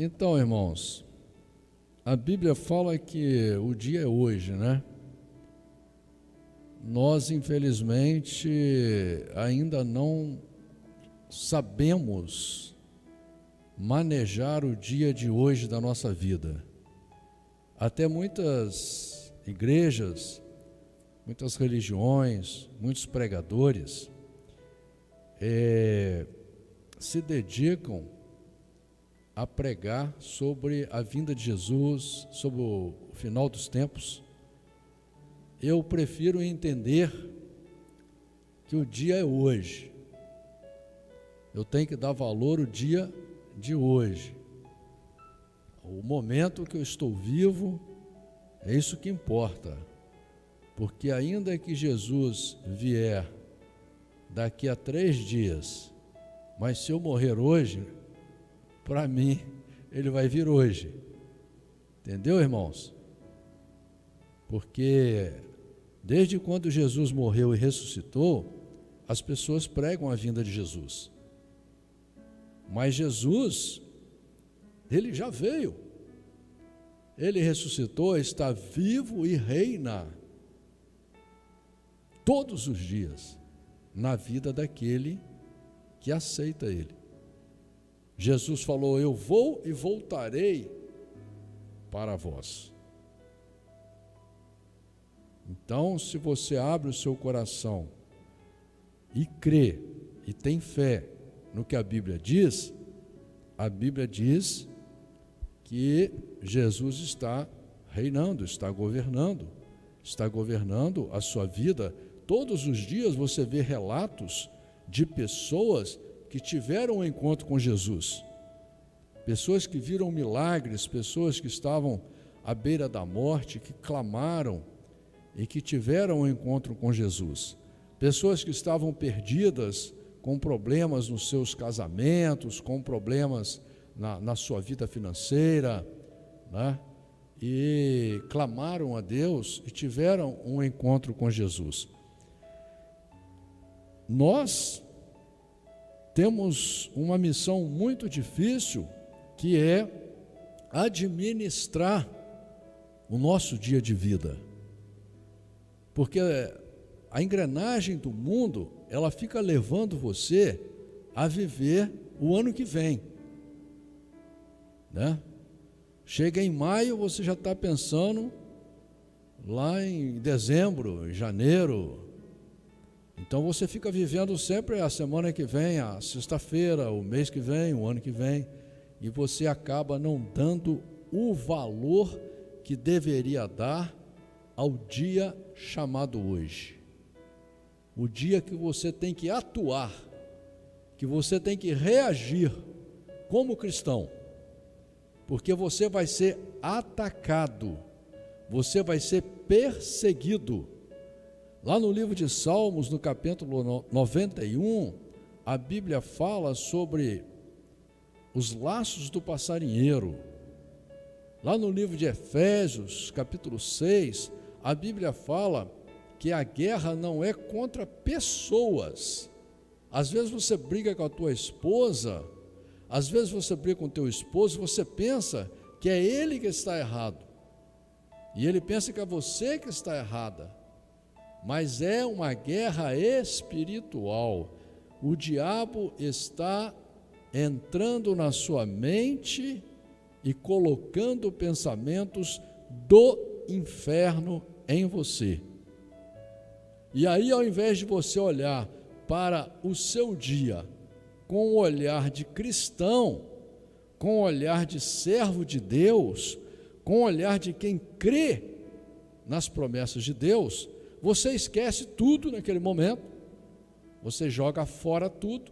Então, irmãos, a Bíblia fala que o dia é hoje, né? Nós, infelizmente, ainda não sabemos manejar o dia de hoje da nossa vida. Até muitas igrejas, muitas religiões, muitos pregadores se dedicam a pregar sobre a vinda de Jesus, sobre o final dos tempos. Eu prefiro entender que o dia é hoje. Eu tenho que dar valor ao dia de hoje. O momento que eu estou vivo, é isso que importa. Porque ainda que Jesus vier daqui a 3 dias, mas se eu morrer hoje, para mim, ele vai vir hoje. Entendeu, irmãos? Porque desde quando Jesus morreu e ressuscitou, as pessoas pregam a vinda de Jesus. Mas Jesus, ele já veio. Ele ressuscitou, está vivo e reina todos os dias na vida daquele que aceita ele. Jesus falou: eu vou e voltarei para vós. Então, se você abre o seu coração e crê e tem fé no que a Bíblia diz que Jesus está reinando, está governando a sua vida. Todos os dias você vê relatos de pessoas que tiveram um encontro com Jesus, pessoas que viram milagres, pessoas que estavam à beira da morte, que clamaram e que tiveram um encontro com Jesus, pessoas que estavam perdidas, com problemas nos seus casamentos, com problemas na sua vida financeira, né? E clamaram a Deus e tiveram um encontro com Jesus. Nós temos uma missão muito difícil, que é administrar o nosso dia de vida, porque a engrenagem do mundo, ela fica levando você a viver o ano que vem, né? Chega em maio, você já está pensando lá em dezembro, em janeiro. Então você fica vivendo sempre a semana que vem, a sexta-feira, o mês que vem, o ano que vem, e você acaba não dando o valor que deveria dar ao dia chamado hoje. O dia que você tem que atuar, que você tem que reagir como cristão, porque você vai ser atacado, você vai ser perseguido. Lá no livro de Salmos, no capítulo 91, a Bíblia fala sobre os laços do passarinheiro. Lá no livro de Efésios, capítulo 6, a Bíblia fala que a guerra não é contra pessoas. Às vezes você briga com a tua esposa, às vezes você briga com o teu esposo, você pensa que é ele que está errado, e ele pensa que é você que está errada, mas é uma guerra espiritual. O diabo está entrando na sua mente e colocando pensamentos do inferno em você. E aí, ao invés de você olhar para o seu dia com o olhar de cristão, com o olhar de servo de Deus, com o olhar de quem crê nas promessas de Deus, você esquece tudo naquele momento, você joga fora tudo,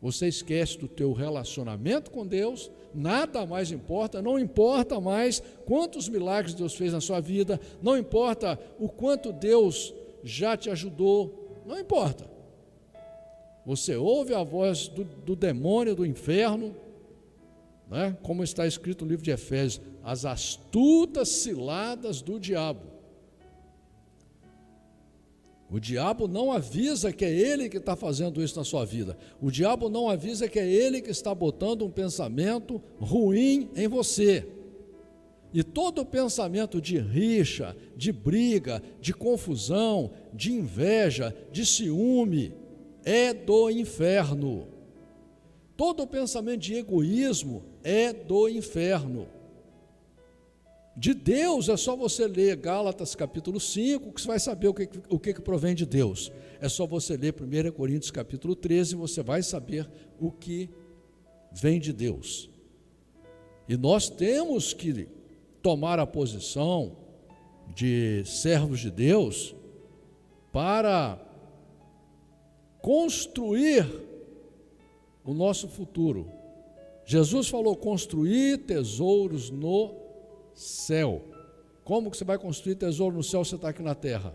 você esquece do teu relacionamento com Deus, nada mais importa, não importa mais quantos milagres Deus fez na sua vida, não importa o quanto Deus já te ajudou, não importa. Você ouve a voz do demônio, do inferno, né? Como está escrito no livro de Efésios, as astutas ciladas do diabo. O diabo não avisa que é ele que está fazendo isso na sua vida. O diabo não avisa que é ele que está botando um pensamento ruim em você. E todo pensamento de rixa, de briga, de confusão, de inveja, de ciúme, é do inferno. Todo pensamento de egoísmo é do inferno. De Deus é só você ler Gálatas capítulo 5, que você vai saber o que provém de Deus. É só você ler 1 Coríntios capítulo 13, você vai saber o que vem de Deus. E nós temos que tomar a posição de servos de Deus para construir o nosso futuro. Jesus falou: construir tesouros no céu. Como que você vai construir tesouro no céu se você está aqui na terra?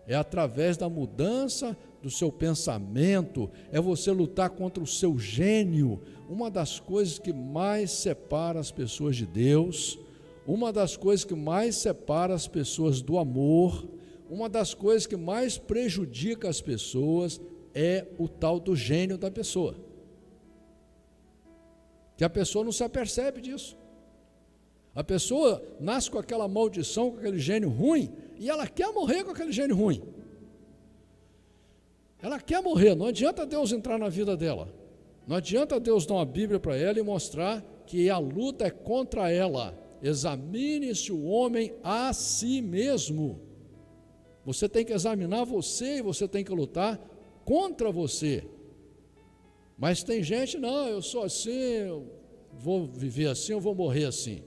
É através da mudança do seu pensamento, é você lutar contra o seu gênio. Uma das coisas que mais separa as pessoas de Deus, uma das coisas que mais separa as pessoas do amor, uma das coisas que mais prejudica as pessoas é o tal do gênio da pessoa. Que a pessoa não se apercebe disso. A pessoa nasce com aquela maldição, com aquele gênio ruim, e ela quer morrer com aquele gênio ruim. Ela quer morrer, não adianta Deus entrar na vida dela. Não adianta Deus dar uma Bíblia para ela e mostrar que a luta é contra ela. Examine-se o homem a si mesmo. Você tem que examinar você e você tem que lutar contra você. Mas tem gente, não, eu sou assim, eu vou viver assim, eu vou morrer assim.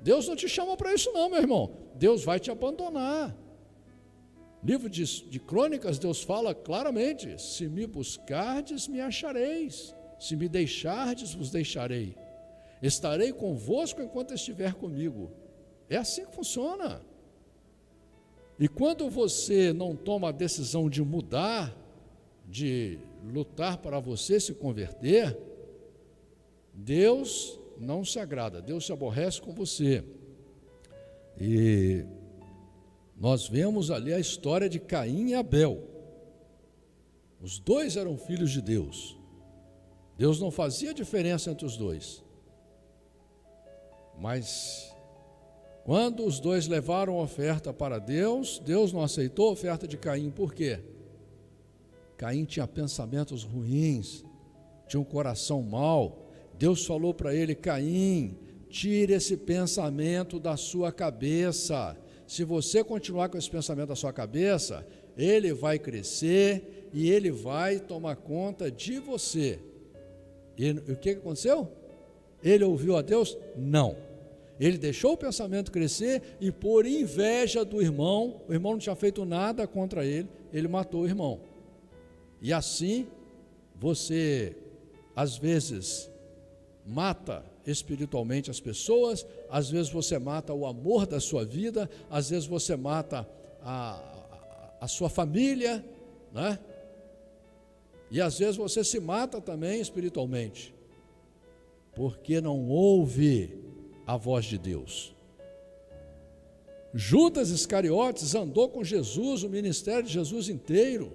Deus não te chama para isso não, meu irmão. Deus vai te abandonar. Livro de Crônicas, Deus fala claramente: se me buscardes, me achareis. Se me deixardes, vos deixarei. Estarei convosco enquanto estiver comigo. É assim que funciona. E quando você não toma a decisão de mudar, de lutar para você se converter, Deus não se agrada, Deus se aborrece com você. E nós vemos ali a história de Caim e Abel. Os dois eram filhos de Deus. Deus não fazia diferença entre os dois. Mas quando os dois levaram a oferta para Deus, Deus não aceitou a oferta de Caim. Por quê? Caim tinha pensamentos ruins, tinha um coração mau. Deus falou para ele: Caim, tire esse pensamento da sua cabeça. Se você continuar com esse pensamento da sua cabeça, ele vai crescer e ele vai tomar conta de você. E o que aconteceu? Ele ouviu a Deus? Não. Ele deixou o pensamento crescer e, por inveja do irmão, o irmão não tinha feito nada contra ele, ele matou o irmão. E assim, você, às vezes, mata espiritualmente as pessoas, às vezes você mata o amor da sua vida, às vezes você mata a sua família, né? E às vezes você se mata também espiritualmente, porque não ouve a voz de Deus. Judas Iscariotes andou com Jesus, o ministério de Jesus inteiro.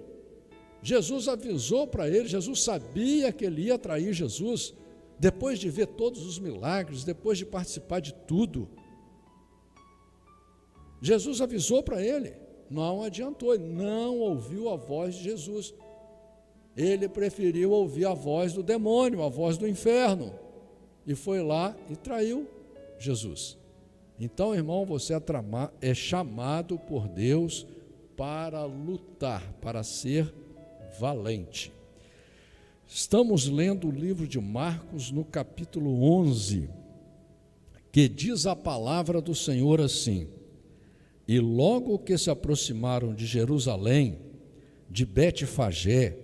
Jesus avisou para ele, Jesus sabia que ele ia trair Jesus, depois de ver todos os milagres, depois de participar de tudo. Jesus avisou para ele, não adiantou, ele não ouviu a voz de Jesus. Ele preferiu ouvir a voz do demônio, a voz do inferno, e foi lá e traiu Jesus. Então, irmão, você é chamado por Deus para lutar, para ser valente. Estamos lendo o livro de Marcos no capítulo 11, que diz a palavra do Senhor assim: e logo que se aproximaram de Jerusalém, de Betfagé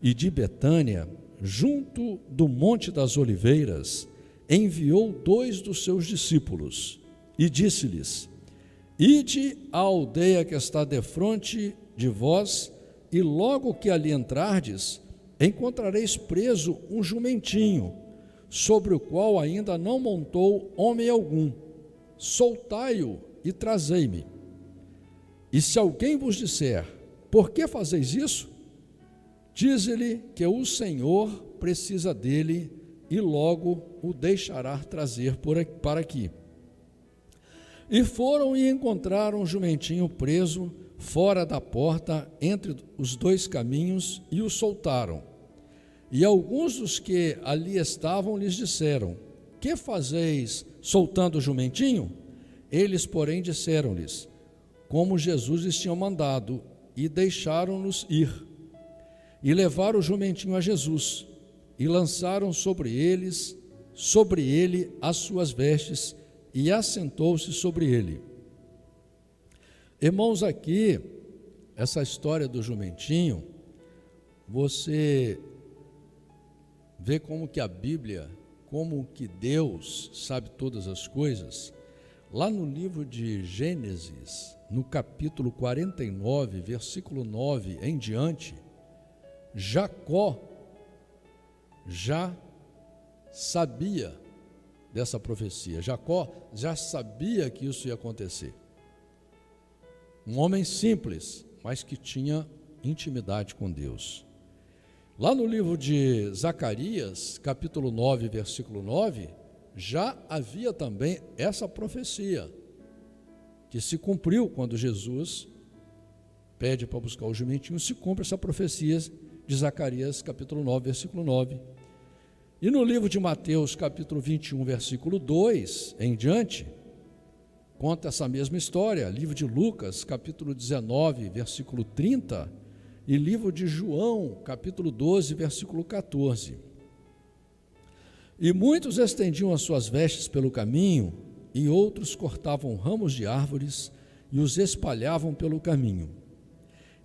e de Betânia, junto do Monte das Oliveiras, enviou 2 dos seus discípulos e disse-lhes: ide à aldeia que está defronte de vós, e logo que ali entrardes, encontrareis preso um jumentinho, sobre o qual ainda não montou homem algum. Soltai-o e trazei-me. E se alguém vos disser: por que fazeis isso? Diz-lhe que o Senhor precisa dele e logo o deixará trazer para aqui. E foram e encontraram o jumentinho preso fora da porta entre os dois caminhos e o soltaram. E alguns dos que ali estavam lhes disseram: que fazeis soltando o jumentinho? Eles, porém, disseram-lhes como Jesus lhes tinha mandado, e deixaram-nos ir. E levaram o jumentinho a Jesus, e lançaram sobre ele as suas vestes, e assentou-se sobre ele. Irmãos, aqui, essa história do jumentinho, você vê como que a Bíblia, como que Deus sabe todas as coisas. Lá no livro de Gênesis, no capítulo 49, versículo 9 em diante, Jacó já sabia dessa profecia. Jacó já sabia que isso ia acontecer. Um homem simples, mas que tinha intimidade com Deus. Lá no livro de Zacarias, capítulo 9, versículo 9, já havia também essa profecia, que se cumpriu quando Jesus pede para buscar o jumentinho, se cumpre essa profecia de Zacarias, capítulo 9, versículo 9. E no livro de Mateus, capítulo 21, versículo 2, em diante, conta essa mesma história. Livro de Lucas, capítulo 19, versículo 30, e livro de João, capítulo 12, versículo 14. E muitos estendiam as suas vestes pelo caminho, e outros cortavam ramos de árvores e os espalhavam pelo caminho.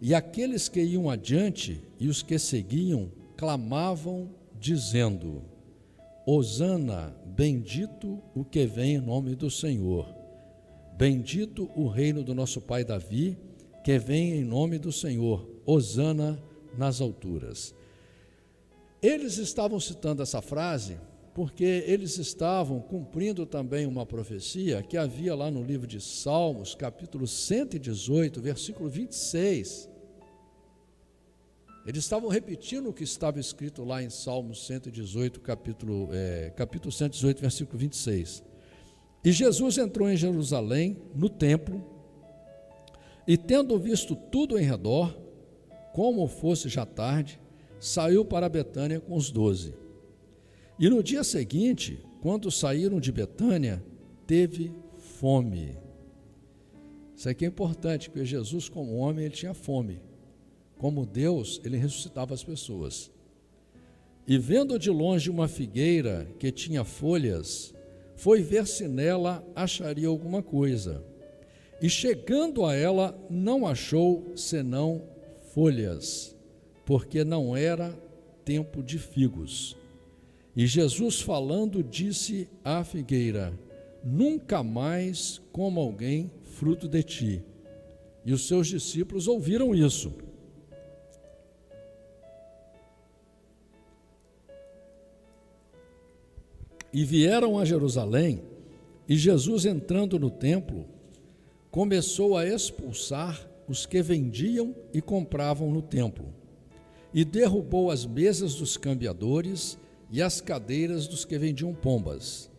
E aqueles que iam adiante e os que seguiam clamavam, dizendo: Hosana, bendito o que vem em nome do Senhor. Bendito o reino do nosso pai Davi, que vem em nome do Senhor. Hosana nas alturas. Eles estavam citando essa frase porque eles estavam cumprindo também uma profecia que havia lá no livro de Salmos, capítulo 118, versículo 26. Eles estavam repetindo o que estava escrito lá em Salmos 118, capítulo 118, versículo 26. E Jesus entrou em Jerusalém, no templo, e tendo visto tudo em redor, como fosse já tarde, saiu para Betânia com os 12. E no dia seguinte, quando saíram de Betânia, teve fome. Isso aqui é importante, porque Jesus, como homem, ele tinha fome. Como Deus, ele ressuscitava as pessoas. E vendo de longe uma figueira que tinha folhas, foi ver se nela acharia alguma coisa. E chegando a ela, não achou senão folhas, porque não era tempo de figos. E Jesus falando disse à figueira: nunca mais coma alguém fruto de ti. E os seus discípulos ouviram isso. E vieram a Jerusalém, e Jesus, entrando no templo, começou a expulsar os que vendiam e compravam no templo, e derrubou as mesas dos cambiadores e as cadeiras dos que vendiam pombas,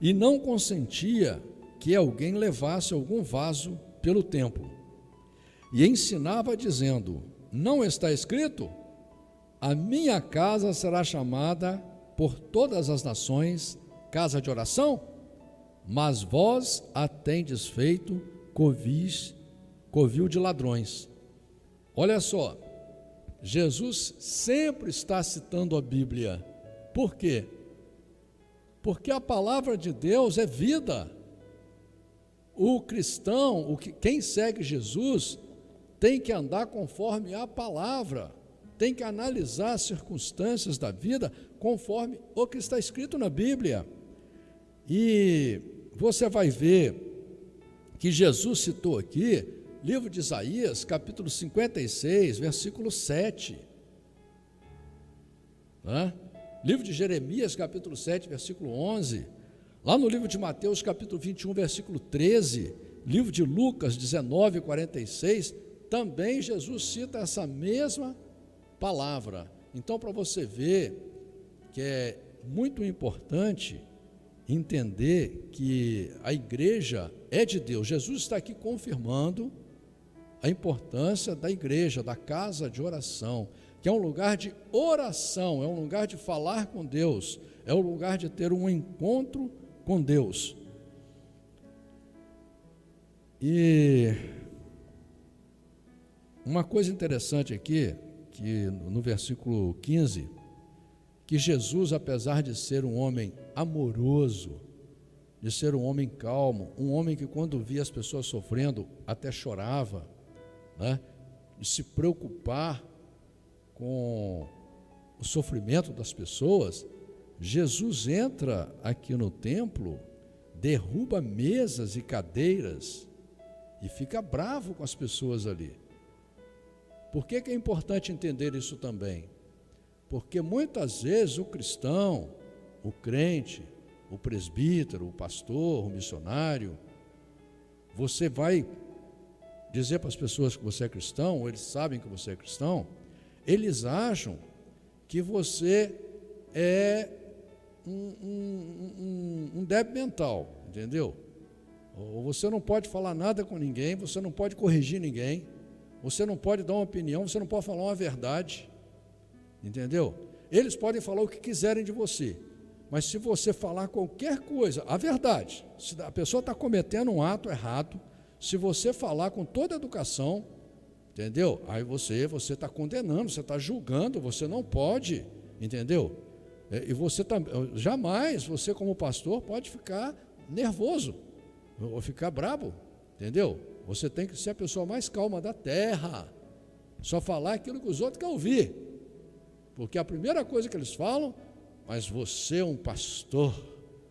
e não consentia que alguém levasse algum vaso pelo templo. E ensinava dizendo: não está escrito? A minha casa será chamada por todas as nações casa de oração? Mas vós a tendes feito covil de ladrões. Olha só, Jesus sempre está citando a Bíblia. Por quê? Porque a palavra de Deus é vida. O cristão, quem segue Jesus, tem que andar conforme a palavra, tem que analisar as circunstâncias da vida conforme o que está escrito na Bíblia. E você vai ver que Jesus citou aqui, livro de Isaías, capítulo 56, versículo 7. Livro de Jeremias, capítulo 7, versículo 11. Lá no livro de Mateus, capítulo 21, versículo 13. Livro de Lucas, 19, 46. também Jesus cita essa mesma palavra. Então, para você ver que é muito importante entender que a igreja é de Deus. Jesus está aqui confirmando a importância da igreja, da casa de oração, que é um lugar de oração, é um lugar de falar com Deus, é um lugar de ter um encontro com Deus. E uma coisa interessante aqui, que no versículo 15, que Jesus, apesar de ser um homem amoroso, de ser um homem calmo, um homem que quando via as pessoas sofrendo até chorava, né, de se preocupar com o sofrimento das pessoas, Jesus entra aqui no templo, derruba mesas e cadeiras e fica bravo com as pessoas ali. Por que é importante entender isso também? Porque muitas vezes o cristão, o crente, o presbítero, o pastor, o missionário, você vai dizer para as pessoas que você é cristão, ou eles sabem que você é cristão, eles acham que você é um débil mental, entendeu? Ou você não pode falar nada com ninguém, você não pode corrigir ninguém, você não pode dar uma opinião, você não pode falar uma verdade, entendeu? Eles podem falar o que quiserem de você, mas se você falar qualquer coisa, a verdade, se a pessoa está cometendo um ato errado, se você falar com toda a educação, entendeu? Aí você está condenando, você está julgando, você não pode, entendeu? E você jamais, você como pastor, pode ficar nervoso, ou ficar brabo, entendeu? Você tem que ser a pessoa mais calma da terra, só falar aquilo que os outros querem ouvir, porque a primeira coisa que eles falam, mas você é um pastor,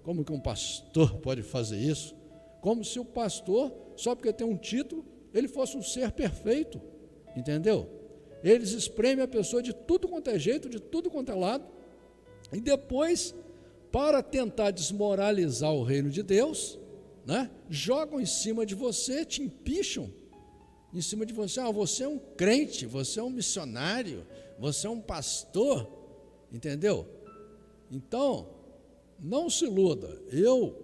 como que um pastor pode fazer isso? Como se o pastor, só porque tem um título, ele fosse um ser perfeito, entendeu? Eles espremem a pessoa de tudo quanto é jeito, de tudo quanto é lado, e depois, para tentar desmoralizar o reino de Deus, né, jogam em cima de você, te empicham em cima de você. Você é um crente, você é um missionário, você é um pastor, entendeu? Então, não se iluda, eu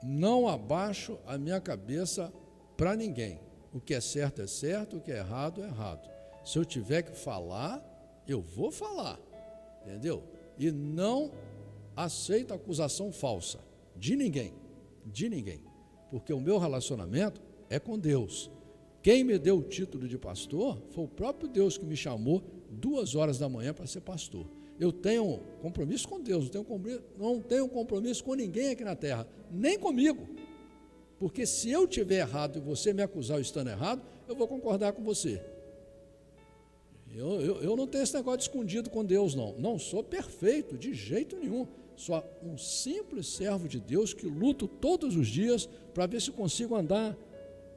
não abaixo a minha cabeça para ninguém. O que é certo, o que é errado. Se eu tiver que falar, eu vou falar, entendeu? E não aceito acusação falsa de ninguém, porque o meu relacionamento é com Deus. Quem me deu o título de pastor foi o próprio Deus que me chamou 2 horas da manhã para ser pastor. Eu tenho compromisso com Deus, não tenho compromisso com ninguém aqui na terra, nem comigo, porque se eu tiver errado e você me acusar de estando errado, eu vou concordar com você. Eu não tenho esse negócio de escondido com Deus, não sou perfeito, de jeito nenhum, sou um simples servo de Deus que luto todos os dias para ver se consigo andar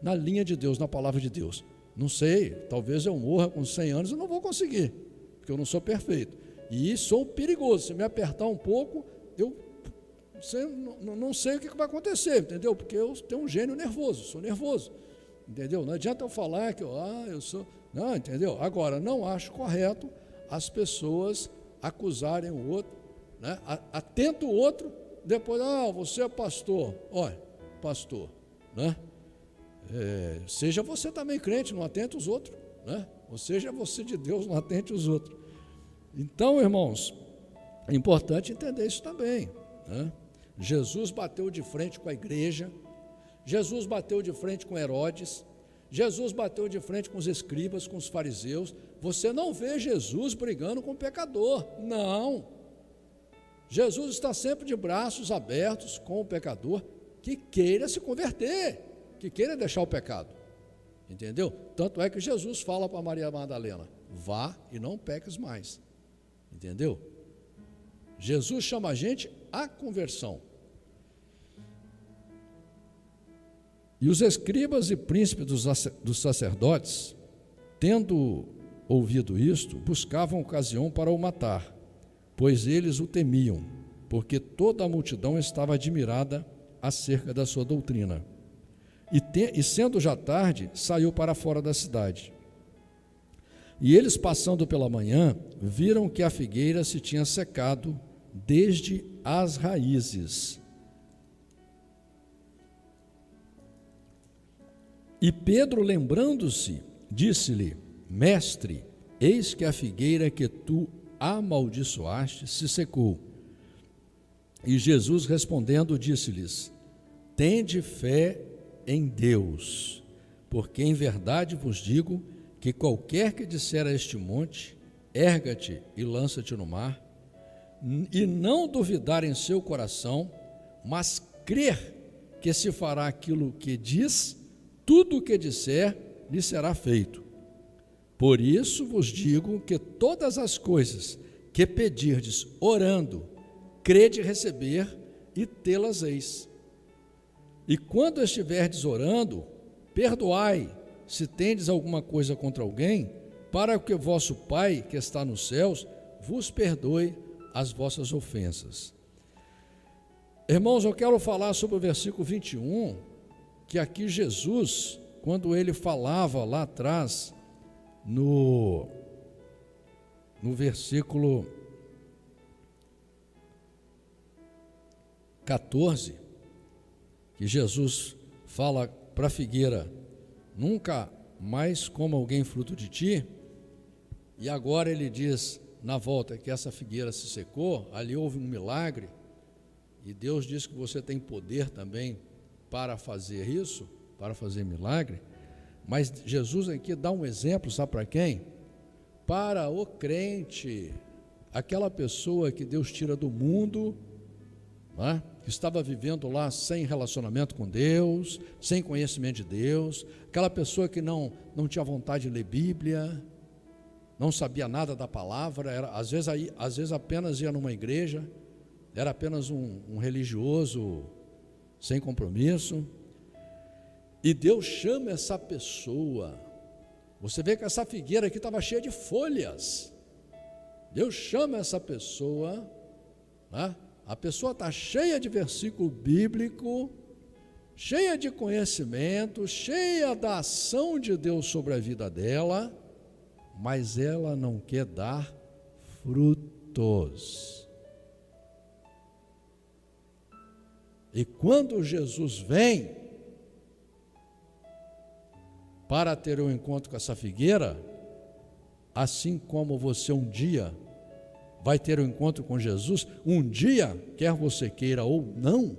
na linha de Deus, na palavra de Deus. Não sei, talvez eu morra com 100 anos, eu não vou conseguir, porque eu não sou perfeito. E sou perigoso, se me apertar um pouco, eu não sei o que vai acontecer, entendeu? Porque eu tenho um gênio nervoso, sou nervoso, entendeu? Não adianta eu falar que eu sou... Não, entendeu? Agora, não acho correto as pessoas acusarem o outro, né? Atenta o outro, depois, você é pastor, olha, pastor, né? Seja você também crente, não atente os outros, né? Ou seja você de Deus, não atente os outros. Então, irmãos, é importante entender isso também, né? Jesus bateu de frente com a igreja, Jesus bateu de frente com Herodes, Jesus bateu de frente com os escribas, com os fariseus. Você não vê Jesus brigando com o pecador, não. Jesus está sempre de braços abertos com o pecador que queira se converter, que queira deixar o pecado, entendeu? Tanto é que Jesus fala para Maria Madalena, vá e não peques mais, entendeu? Jesus chama a gente à conversão. E os escribas e príncipes dos sacerdotes, tendo ouvido isto, buscavam ocasião para o matar, pois eles o temiam, porque toda a multidão estava admirada acerca da sua doutrina. E sendo já tarde, saiu para fora da cidade. E eles, passando pela manhã, viram que a figueira se tinha secado desde as raízes. E Pedro, lembrando-se, disse-lhe: Mestre, eis que a figueira que tu amaldiçoaste se secou. E Jesus, respondendo, disse-lhes: Tende fé em Deus, porque em verdade vos digo que qualquer que disser a este monte, erga-te e lança-te no mar, e não duvidar em seu coração, mas crer que se fará aquilo que diz, tudo o que disser lhe será feito. Por isso vos digo que todas as coisas que pedirdes orando, crede receber e tê-las eis. E quando estiverdes orando, perdoai, se tendes alguma coisa contra alguém, para que o vosso Pai, que está nos céus, vos perdoe as vossas ofensas. Irmãos, eu quero falar sobre o versículo 21, que aqui Jesus, quando ele falava lá atrás, no versículo 14, que Jesus fala para a figueira: nunca mais coma alguém fruto de ti. E agora ele diz na volta que essa figueira se secou, ali houve um milagre, e Deus diz que você tem poder também para fazer isso, para fazer milagre. Mas Jesus aqui dá um exemplo, sabe para quem? Para o crente, aquela pessoa que Deus tira do mundo, né? Que estava vivendo lá sem relacionamento com Deus, sem conhecimento de Deus, aquela pessoa que não tinha vontade de ler Bíblia, não sabia nada da palavra, às vezes apenas ia numa igreja, era apenas um religioso sem compromisso, e Deus chama essa pessoa. Você vê que essa figueira aqui estava cheia de folhas. Deus chama essa pessoa, né? A pessoa está cheia de versículo bíblico, cheia de conhecimento, cheia da ação de Deus sobre a vida dela, mas ela não quer dar frutos. E quando Jesus vem para ter um encontro com essa figueira, assim como você um dia vai ter um encontro com Jesus, um dia, quer você queira ou não,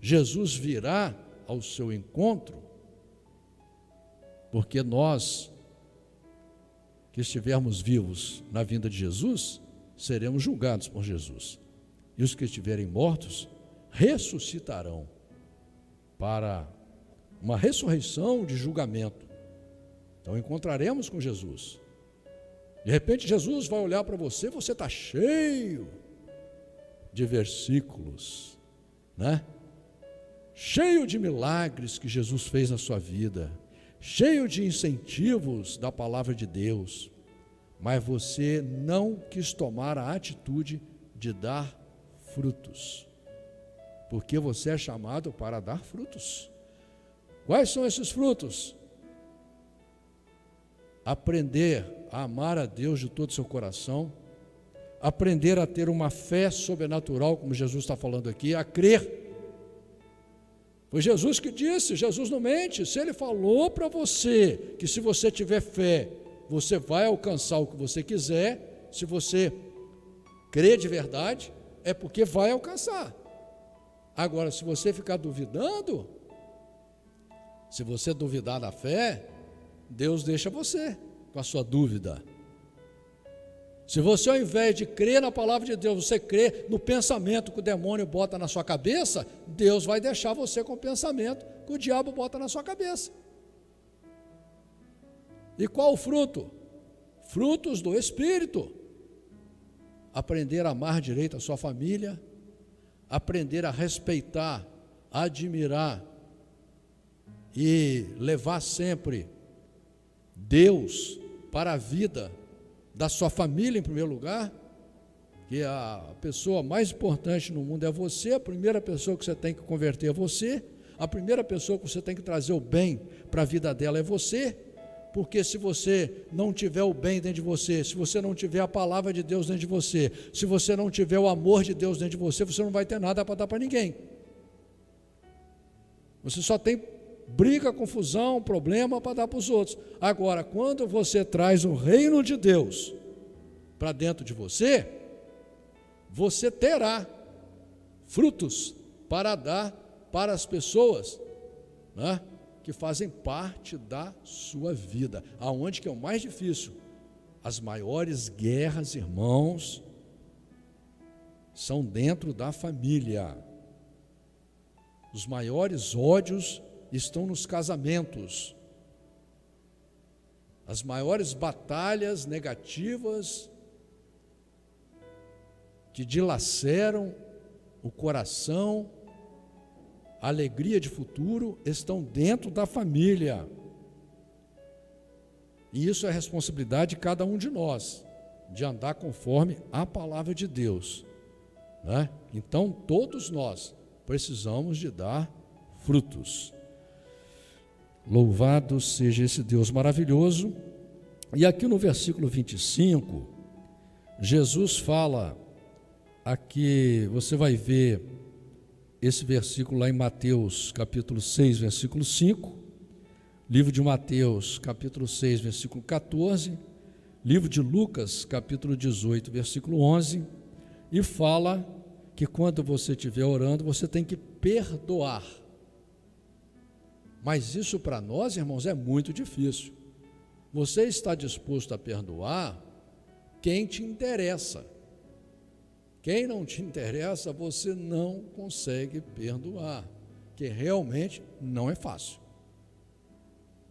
Jesus virá ao seu encontro, porque nós que estivermos vivos na vinda de Jesus, seremos julgados por Jesus, e os que estiverem mortos ressuscitarão para uma ressurreição de julgamento. Então encontraremos com Jesus. De repente Jesus vai olhar para você, você está cheio de versículos, né? Cheio de milagres que Jesus fez na sua vida, cheio de incentivos da palavra de Deus, mas você não quis tomar a atitude de dar frutos, porque você é chamado para dar frutos. Quais são esses frutos? Aprender a amar a Deus de todo o seu coração, aprender a ter uma fé sobrenatural, como Jesus está falando aqui, a crer. Foi Jesus que disse, Jesus não mente. Se Ele falou para você que se você tiver fé, você vai alcançar o que você quiser, se você crer de verdade, é porque vai alcançar. Agora, se você ficar duvidando, se você duvidar da fé, Deus deixa você com a sua dúvida. Se você, ao invés de crer na palavra de Deus, você crê no pensamento que o demônio bota na sua cabeça, Deus vai deixar você com o pensamento que o diabo bota na sua cabeça. E qual o fruto? Frutos do Espírito. Aprender a amar direito a sua família, aprender a respeitar, admirar e levar sempre Deus para a vida da sua família em primeiro lugar, que a pessoa mais importante no mundo é você, a primeira pessoa que você tem que converter é você, A primeira pessoa que você tem que trazer o bem para a vida dela é você, porque se você não tiver o bem dentro de você, se você não tiver a palavra de Deus dentro de você, se você não tiver o amor de Deus dentro de você, você não vai ter nada para dar para ninguém. Você só tem briga, confusão, problema para dar para os outros. Agora, quando você traz o reino de Deus para dentro de você, você terá frutos para dar para as pessoas, né, que fazem parte da sua vida. Aonde que é o mais difícil? As maiores guerras, irmãos, são dentro da família. Os maiores ódios estão nos casamentos. As maiores batalhas negativas que dilaceram o coração, a alegria de futuro, estão dentro da família. E isso é responsabilidade de cada um de nós, de andar conforme a palavra de Deus, né? Então, todos nós precisamos de dar frutos. Louvado seja esse Deus maravilhoso. E aqui no versículo 25, Jesus fala, aqui você vai ver esse versículo lá em Mateus capítulo 6, versículo 5, livro de Mateus capítulo 6, versículo 14, livro de Lucas capítulo 18, versículo 11, e fala que quando você estiver orando, você tem que perdoar. Mas isso para nós, irmãos, é muito difícil. Você está disposto a perdoar quem te interessa. Quem não te interessa, você não consegue perdoar, que realmente não é fácil.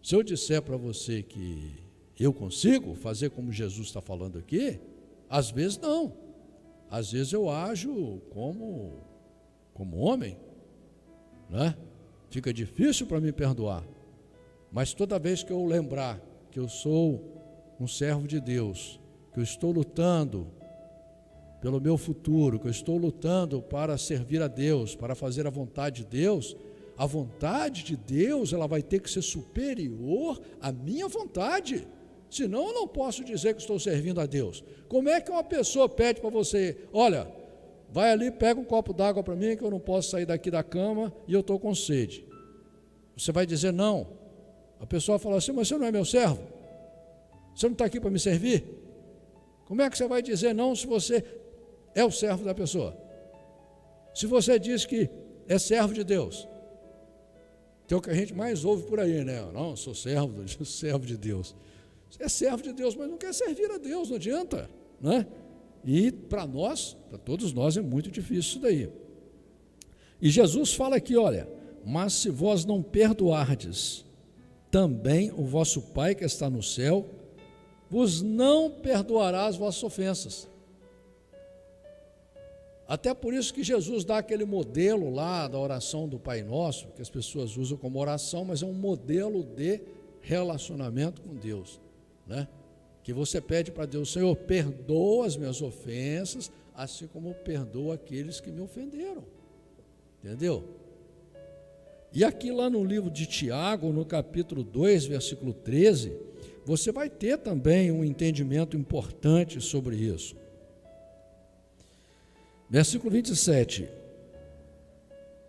Se eu disser para você que eu consigo fazer como Jesus está falando aqui, às vezes não. Às vezes eu ajo como homem, né? Fica difícil para me perdoar. Mas toda vez que eu lembrar que eu sou um servo de Deus, que eu estou lutando pelo meu futuro, que eu estou lutando para servir a Deus, para fazer a vontade de Deus, a vontade de Deus, ela vai ter que ser superior à minha vontade, senão eu não posso dizer que estou servindo a Deus. Como é que uma pessoa pede para você, olha, vai ali, pega um copo d'água para mim, que eu não posso sair daqui da cama e eu estou com sede. Você vai dizer não. A pessoa fala assim, mas você não é meu servo? Você não está aqui para me servir? Como é que você vai dizer não se você é o servo da pessoa? Se você diz que é servo de Deus, que é o que a gente mais ouve por aí, né? Não, sou servo de Deus. Você é servo de Deus, mas não quer servir a Deus, não adianta, né? E para nós, para todos nós, é muito difícil isso daí. E Jesus fala aqui, olha, mas se vós não perdoardes, também o vosso Pai que está no céu vos não perdoará as vossas ofensas. Até por isso que Jesus dá aquele modelo lá da oração do Pai Nosso, que as pessoas usam como oração, mas é um modelo de relacionamento com Deus, né? Que você pede para Deus, Senhor, perdoa as minhas ofensas, assim como perdoa aqueles que me ofenderam. Entendeu? E aqui lá no livro de Tiago, no capítulo 2, versículo 13, você vai ter também um entendimento importante sobre isso. Versículo 27.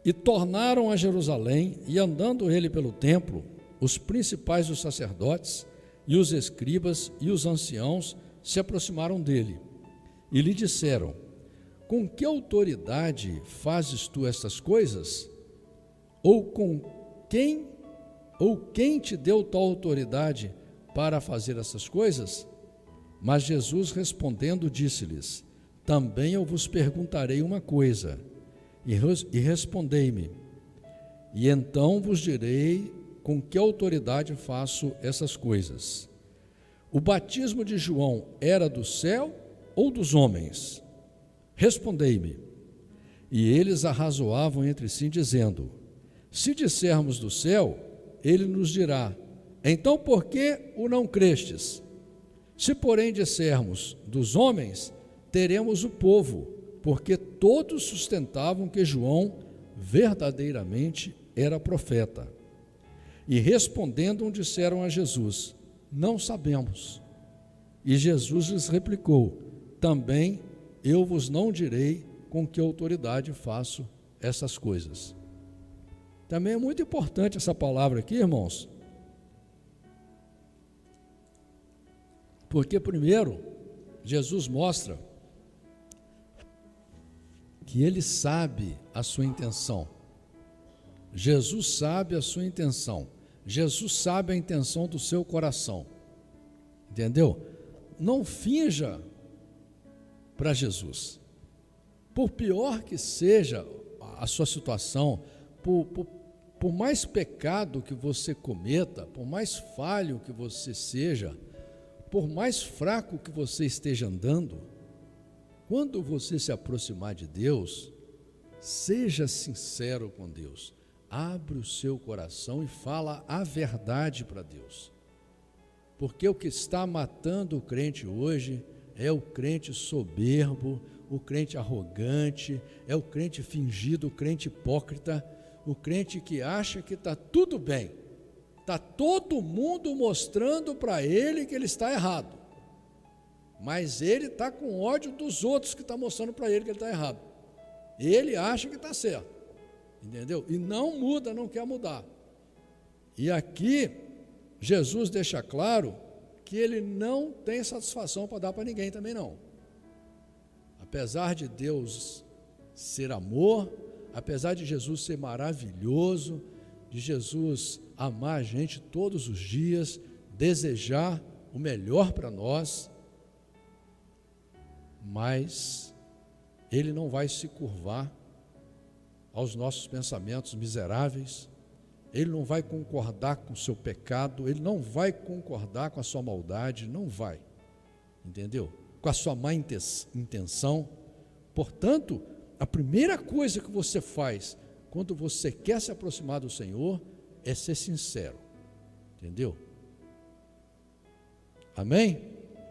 E tornaram a Jerusalém, e andando ele pelo templo, os principais dos sacerdotes, e os escribas e os anciãos se aproximaram dele, e lhe disseram, com que autoridade fazes tu estas coisas? Ou quem te deu tal autoridade para fazer essas coisas? Mas Jesus respondendo disse-lhes, também eu vos perguntarei uma coisa, e respondei-me, e então vos direi com que autoridade faço essas coisas. O batismo de João era do céu ou dos homens? Respondei-me. E eles arrazoavam entre si, dizendo, se dissermos do céu, ele nos dirá, então por que o não crestes? Se porém dissermos dos homens, teremos o povo, porque todos sustentavam que João verdadeiramente era profeta. E respondendo, disseram a Jesus: não sabemos. E Jesus lhes replicou: também eu vos não direi com que autoridade faço essas coisas. Também é muito importante essa palavra aqui, irmãos, porque primeiro, Jesus mostra que Ele sabe a sua intenção. Jesus sabe a sua intenção. Jesus sabe a intenção do seu coração. Entendeu? Não finja para Jesus. Por pior que seja a sua situação, por mais pecado que você cometa, por mais falho que você seja, por mais fraco que você esteja andando, quando você se aproximar de Deus, seja sincero com Deus. Abre o seu coração e fala a verdade para Deus. Porque o que está matando o crente hoje é o crente soberbo, o crente arrogante, é o crente fingido, o crente hipócrita, o crente que acha que está tudo bem. Está todo mundo mostrando para ele que ele está errado. Mas ele está com ódio dos outros que estão mostrando para ele que ele está errado. Ele acha que está certo. Entendeu? E não muda, não quer mudar. E aqui, Jesus deixa claro que Ele não tem satisfação para dar para ninguém também não. Apesar de Deus ser amor, apesar de Jesus ser maravilhoso, de Jesus amar a gente todos os dias, desejar o melhor para nós, mas Ele não vai se curvar aos nossos pensamentos miseráveis, Ele não vai concordar com o seu pecado, Ele não vai concordar com a sua maldade, não vai, entendeu? Com a sua má intenção. Portanto, a primeira coisa que você faz quando você quer se aproximar do Senhor é ser sincero, entendeu? Amém?